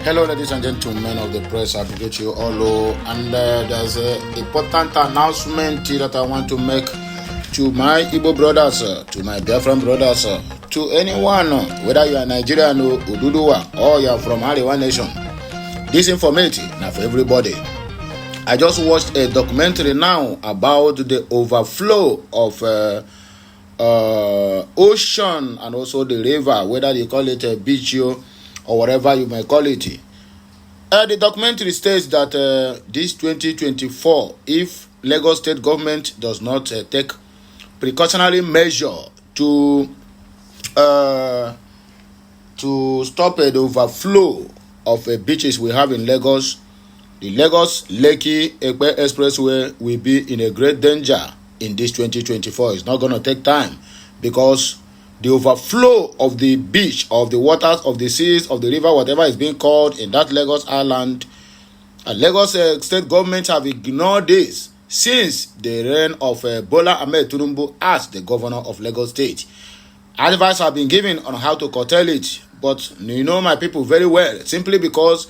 Hello, ladies and gentlemen of the press. I appreciate you all. And there's an important announcement that I want to make to my Igbo brothers, to my Biafran brothers, to anyone, whether you are Nigerian or Ududuwa or you are from Arewa Nation. This information now for everybody. I just watched a documentary now about the overflow of ocean and also the river, whether you call it a beach or whatever you may call it. The documentary states that this 2024, if Lagos state government does not take precautionary measure to stop the overflow of beaches we have in Lagos, the Lagos-Lekki-Epe Expressway will be in a great danger in this 2024. It's not going to take time because the overflow of the beach, of the waters, of the seas, of the river, whatever is being called in that Lagos Island, and Lagos state government have ignored this since the reign of Bola Ahmed Tinubu as the governor of Lagos State. Advice have been given on how to curtail it, but you know my people very well, simply because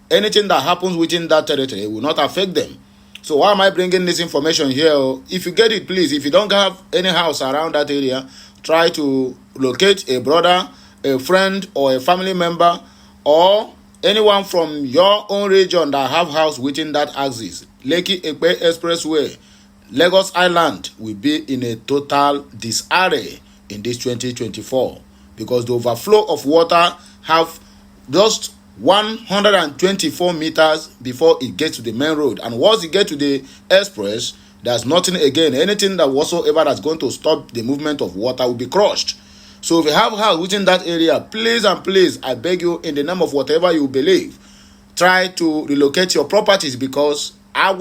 anything that happens within that territory will not affect them. So why am I bringing this information here? If you get it, please, if you don't have any house around that area, try to locate a brother, a friend, or a family member, or anyone from your own region that have house within that axis. Lekki-Epe Expressway, Lagos Island will be in a total disarray in this 2024 because the overflow of water have just 124 meters before it gets to the main road, and once it gets to the express, there's nothing again. Anything that whatsoever that's going to stop the movement of water will be crushed. So if you have house within that area, please and please, I beg you, in the name of whatever you believe, try to relocate your properties, because if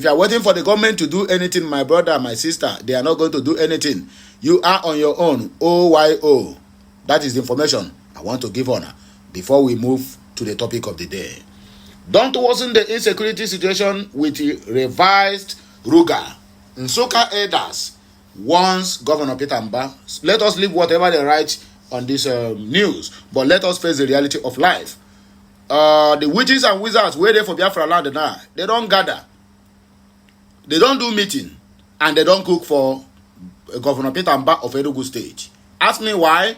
you are waiting for the government to do anything, my brother, my sister, they are not going to do anything. You are on your own. OYO. That is the information I want to give on before we move to the topic of the day. Don't worsen the insecurity situation with the revised Ruga. Nsukka elders warns Governor Peter Mba. Let us leave whatever they write on this news, but let us face the reality of life. The witches and wizards waiting for Biafran land now, they don't gather. They don't do meeting, and they don't cook for Governor Peter Mba of Enugu State. Ask me why.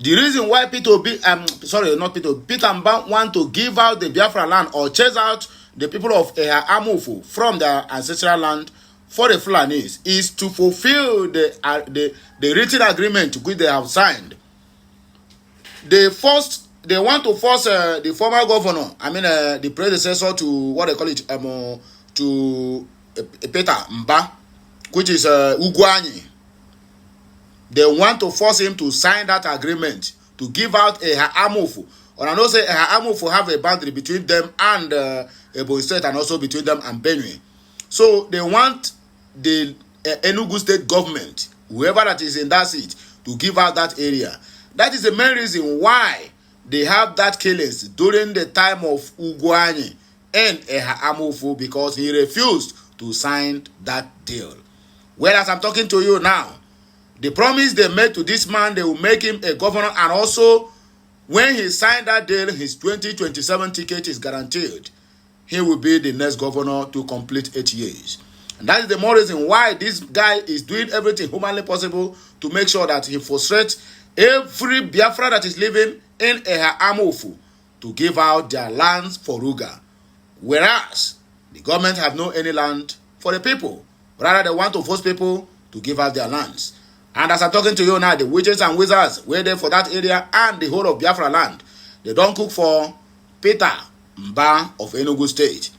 The reason why Peter Mba want to give out the Biafra land or chase out the people of Amufu from their ancestral land for the Fulanis is to fulfill the written agreement which they have signed. They want to force the former governor, the predecessor to what they call it, to Peter Mba, which is Ugwanyi. They want to force him to sign that agreement to give out Amufu. And I know say Amufu have a boundary between them and Ebonyi State, and also between them and Benue. So they want the Enugu State government, whoever that is in that seat, to give out that area. That is the main reason why they have that killings during the time of Ugwanyi and Amufu, because he refused to sign that deal. Whereas I'm talking to you now, the promise they made to this man, they will make him a governor, and also when he signed that deal, his 2027 ticket is guaranteed. He will be the next governor to complete 8 years. And that is the more reason why this guy is doing everything humanly possible to make sure that he frustrates every Biafra that is living in Amufu to give out their lands for Ruga. Whereas the government have no any land for the people. Rather, they want to force people to give out their lands. And as I'm talking to you now, the witches and wizards were there for that area and the whole of Biafra land. They don't cook for Peter Mba of Enugu State.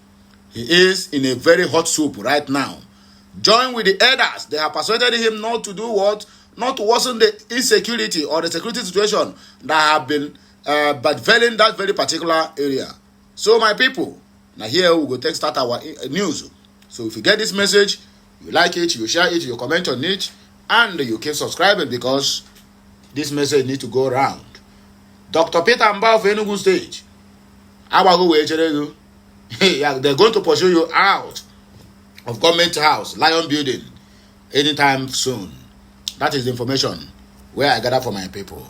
He is in a very hot soup right now. Join with the elders. They have persuaded him not to do what? Not to worsen the insecurity or the security situation that have been bedfelling that very particular area. So my people, now here we go start our news. So if you get this message, you like it, you share it, you comment on it, and you keep subscribing, because this message needs to go around. Dr. Peter Mba of Enugu State, they're going to pursue you out of government house, Lion Building, anytime soon. That is the information where I gather for my people.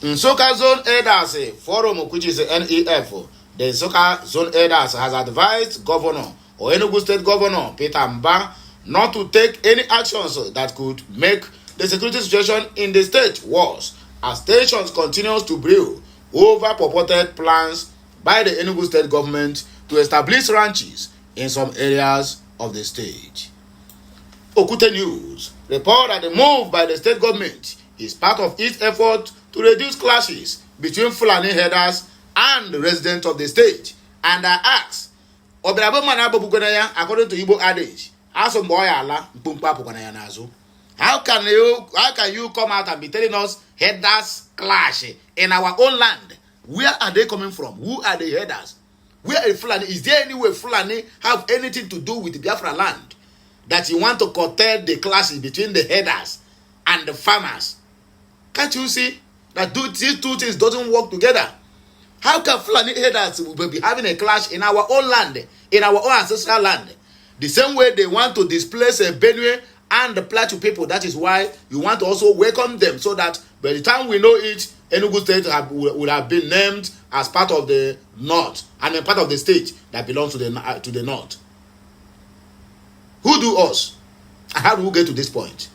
Nsukka Zone Elders Forum, which is the NEF, the Nsukka Zone Elders has advised Governor or Enugu State Governor Peter Mba not to take any actions that could make the security situation in the state worse, as tensions continues to brew over purported plans by the Enugu State government to establish ranches in some areas of the state. Okute News report that the move by the state government is part of its effort to reduce clashes between Fulani herders and the residents of the state, and I ask, according to Igbo adage, how can you come out and be telling us herders clash in our own land? Where are they coming from? Who are the herders? Where are Fulani? Is there any way Fulani have anything to do with the Biafran land, that you want to curtail the clashes between the herders and the farmers? Can't you see that these two things doesn't work together? How can Fulani herders will be having a clash in our own land, in our own ancestral land? The same way they want to displace Benue and the Plateau people. That is why you want to also welcome them, so that by the time we know it, Enugu State would have been named as part of the north, and a part of the state that belongs to the north. Who do us? And how do we get to this point?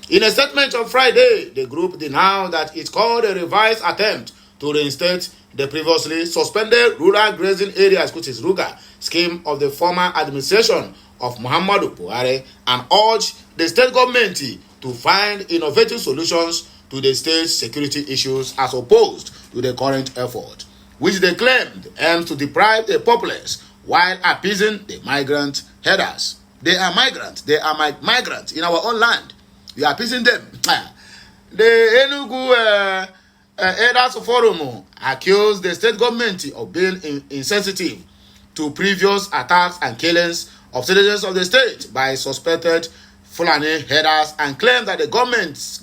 In a statement on Friday, the group denounced that it's called a revised attempt to reinstate the previously suspended rural grazing areas, which is RUGA, scheme of the former administration of Muhammadu Buhari, and urged the state government to find innovative solutions to the state's security issues as opposed to the current effort, which they claimed aims to deprive the populace while appeasing the migrant herders. They are migrants. They are migrants in our own land. We are appeasing them. The Enugu Elders Forum accused the state government of being insensitive to previous attacks and killings of citizens of the state by suspected Fulani herders, and claimed that the government's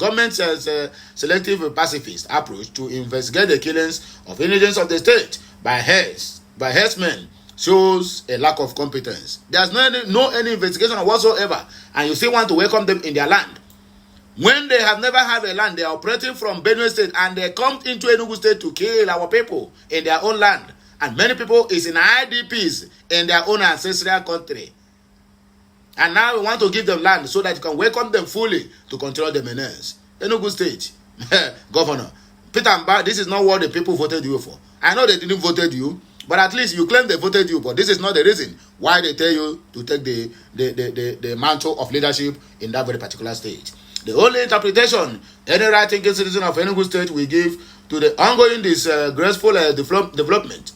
selective pacifist approach to investigate the killings of indigents of the state by herdsmen shows a lack of competence. There's no any investigation whatsoever, and you still want to welcome them in their land. When they have never had a land, they are operating from Benue State, and they come into Enugu State to kill our people in their own land. And many people is in IDPs in their own ancestral country. And now we want to give them land so that you can welcome them fully to control the menace. Enugu State Governor Peter Mba, this is not what the people voted you for. I know they didn't voted you, but at least you claim they voted you. But this is not the reason why they tell you to take the mantle of leadership in that very particular state. The only interpretation any right-thinking citizen of Enugu State will give to the ongoing disgraceful development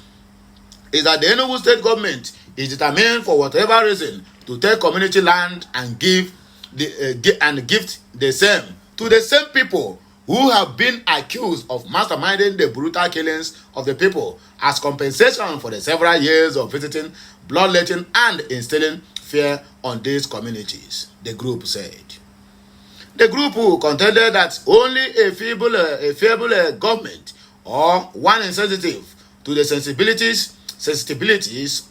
is that the Enugu State government is determined, for whatever reason, to take community land and gift the same to the same people who have been accused of masterminding the brutal killings of the people as compensation for the several years of visiting, bloodletting, and instilling fear on these communities, the group said. The group contended that only a feeble government or one insensitive to the sensitivities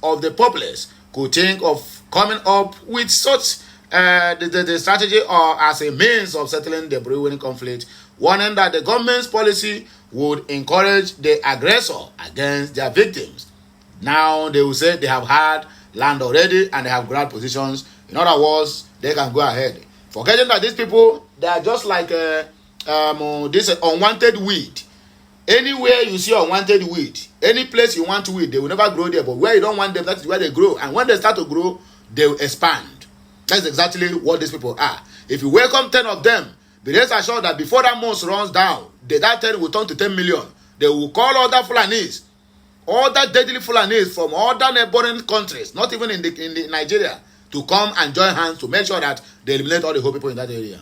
of the populace could think of coming up with such the strategy or as a means of settling the brewing conflict, warning that the government's policy would encourage the aggressor against their victims. Now they will say they have had land already and they have ground positions. In other words, they can go ahead. Forgetting that these people, they are just like this unwanted weed. Anywhere you see unwanted weed, any place you want to weed, they will never grow there. But where you don't want them, that's where they grow. And when they start to grow, they will expand. That's exactly what these people are. If you welcome 10 of them, be rest assured that before that month runs down, that 10 will turn to 10 million. They will call other Fulanis, other deadly Fulanis from other neighboring countries, not even in the Nigeria, to come and join hands to make sure that they eliminate all the whole people in that area.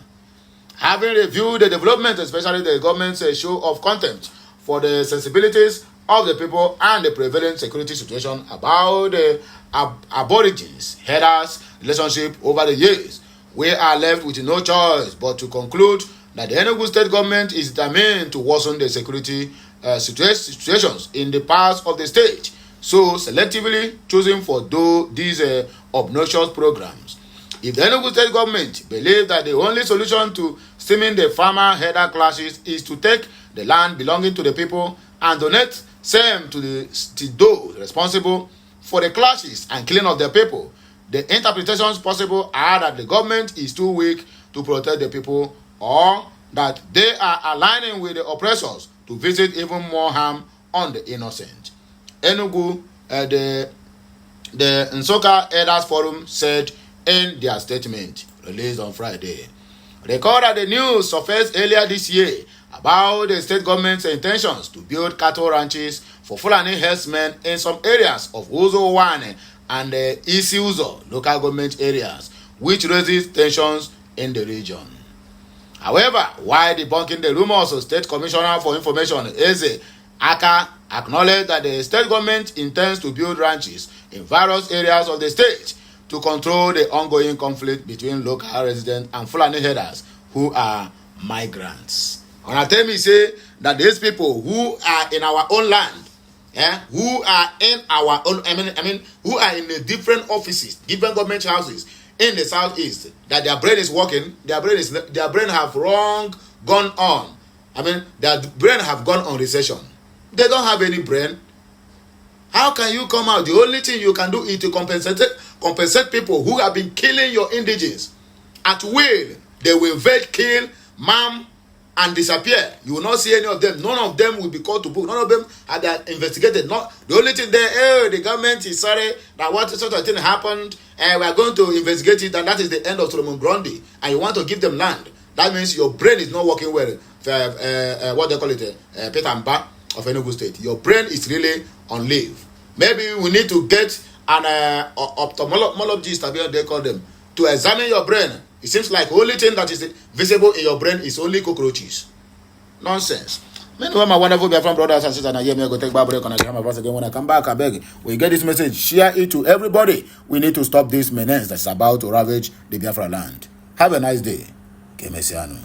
Having reviewed the development, especially the government's show of contempt for the sensibilities of the people and the prevalent security situation about the aborigines, herders, relationship over the years, we are left with no choice but to conclude that the Enugu State government is determined to worsen the security situations in the parts of the state, so selectively choosing for these obnoxious programs. If the Enugu State government believes that the only solution to stemming the farmer herder clashes is to take the land belonging to the people and donate same to those responsible for the clashes and killing of the people. The interpretations possible are that the government is too weak to protect the people, or that they are aligning with the oppressors to visit even more harm on the innocent. Enugu, the Nsoka Elders Forum said in their statement released on Friday. Recall that the news surfaced earlier this year about the state government's intentions to build cattle ranches for Fulani herdsmen in some areas of Uzo Wane and the Isi Uzo local government areas, which raises tensions in the region. However, while debunking the rumors, of State Commissioner for Information Eze Aka acknowledged that the state government intends to build ranches in various areas of the state to control the ongoing conflict between local residents and Fulani herders who are migrants. And I tell me say that these people who are in our own land, who are in our own, who are in the different offices, different government houses in the southeast, that their brain is working, their brain have gone on. Their brain have gone on recession. They don't have any brain. How can you come out? The only thing you can do is to compensate people who have been killing your indigenes at will. They will invade, kill, maim, and disappear. You will not see any of them. None of them will be called to book. None of them are investigated. Not the only thing there. The government is sorry that what sort of thing happened, and we are going to investigate it, and that is the end of Solomon Grundy. And you want to give them land. That means your brain is not working well. What they call it, Peter Mpa of Enugu State. Your brain is really on leave. Maybe we need to get an ophthalmologist, they call them, to examine your brain. It seems like the only thing that is visible in your brain is only cockroaches. Nonsense. Meanwhile, my wonderful Biafran brothers and sisters, I hear me go take back break and I get my voice again. When I come back, I beg, we get this message, share it to everybody. We need to stop this menace that's about to ravage the Biafra land. Have a nice day. Kemesiano.